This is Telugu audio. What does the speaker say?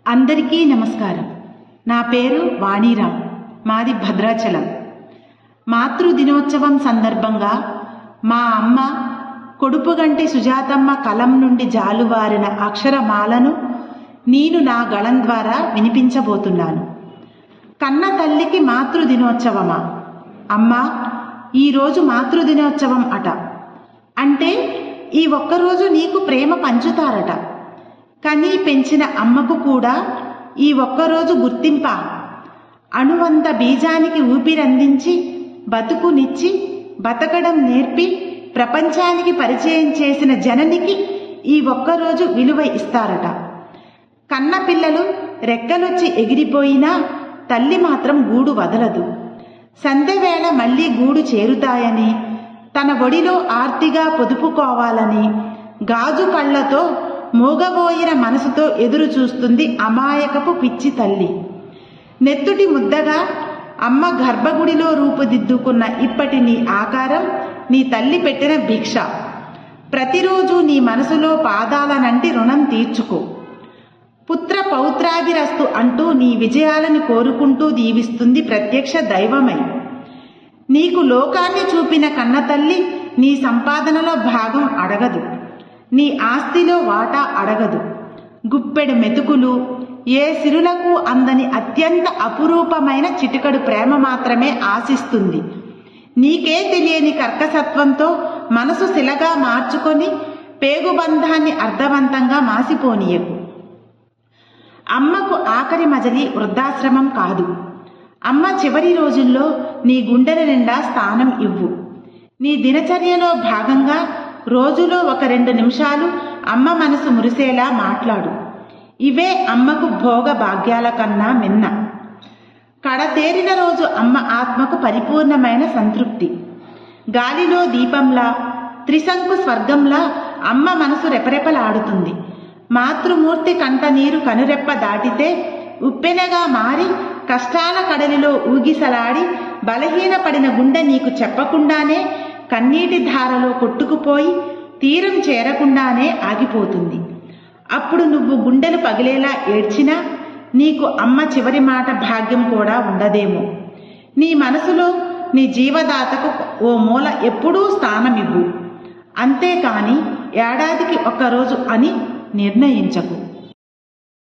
అందరికీ నమస్కారం. నా పేరు వాణీరామ్. మాది భద్రాచలం. మాతృ దినోత్సవం సందర్భంగా మా అమ్మ కొడుపుగంటి సుజాతమ్మ కలం నుండి జాలువారిన అక్షరమాలను నేను నా గళం ద్వారా వినిపించబోతున్నాను. కన్న తల్లికి మాతృ దినోత్సవమా? అమ్మా, ఈరోజు మాతృ దినోత్సవం అట. అంటే ఈ ఒక్కరోజు నీకు ప్రేమ పంచుతారట. కనీ పెంచిన అమ్మకు కూడా ఈ ఒక్కరోజు గుర్తింపా? అణువంత బీజానికి ఊపిరందించి బతుకునిచ్చి బతకడం నేర్పి ప్రపంచానికి పరిచయం చేసిన జననికి ఈ ఒక్కరోజు విలువ ఇస్తారట. కన్న పిల్లలు రెక్కలొచ్చి ఎగిరిపోయినా తల్లి మాత్రం గూడు వదలదు. సంధ్యవేళ మళ్లీ గూడు చేరుతాయని, తన ఒడిలో ఆర్తిగా పొదుపుకోవాలని గాజు కళ్లతో మూగబోయిన మనసుతో ఎదురు చూస్తుంది అమాయకపు పిచ్చి తల్లి. నెత్తుటి ముద్దగా అమ్మ గర్భగుడిలో రూపుదిద్దుకున్న ఇప్పటి నీ ఆకారం నీ తల్లి పెట్టిన భిక్ష. ప్రతిరోజు నీ మనసులో పాదాలనంటి రుణం తీర్చుకో. పుత్ర పౌత్రాభిరస్తు అంటూ నీ విజయాలను కోరుకుంటూ దీవిస్తుంది ప్రత్యక్ష దైవమై. నీకు లోకాన్ని చూపిన కన్నతల్లి నీ సంపాదనలో భాగం అడగదు, నీ ఆస్తిలో వాటా అడగదు. గుప్పెడు మెతుకులు, ఏ సిరులకు అందని అత్యంత అపురూపమైన చిటికడు ప్రేమ మాత్రమే ఆశిస్తుంది. నీకే తెలియని కర్కసత్వంతో మనసు శిలగా మార్చుకొని పేగుబంధాన్ని అర్థవంతంగా మాసిపోనీయకు. అమ్మకు ఆఖరి మజలి వృద్ధాశ్రమం కాదు. అమ్మ చివరి రోజుల్లో నీ గుండెల నిండా స్థానం ఇవ్వు. నీ దినచర్యలో భాగంగా రోజులో 1-2 నిమిషాలు అమ్మ మనసు మురిసేలా మాట్లాడు. ఇవే అమ్మకు భోగ భాగ్యాల కన్నా మిన్న. కడతేరిన రోజు అమ్మ ఆత్మకు పరిపూర్ణమైన సంతృప్తి. గాలిలో దీపంలా, త్రిశంకు స్వర్గంలా అమ్మ మనసు రెపరెపలాడుతుంది. మాతృమూర్తి కంట నీరు కనురెప్ప దాటితే ఉప్పెనగా మారి కష్టాల కడలిలో ఊగిసలాడి బలహీనపడిన గుండె నీకు చెప్పకుండానే కన్నీటి ధారలో కొట్టుకుపోయి తీరం చేరకుండానే ఆగిపోతుంది. అప్పుడు నువ్వు గుండెలు పగిలేలా ఏడ్చినా నీకు అమ్మ చివరి మాట భాగ్యం కూడా ఉండదేమో. నీ మనసులో నీ జీవదాతకు ఓ మూల ఎప్పుడూ స్థానమివ్వు. అంతేకాని ఏడాదికి 1 రోజు అని నిర్ణయించకు.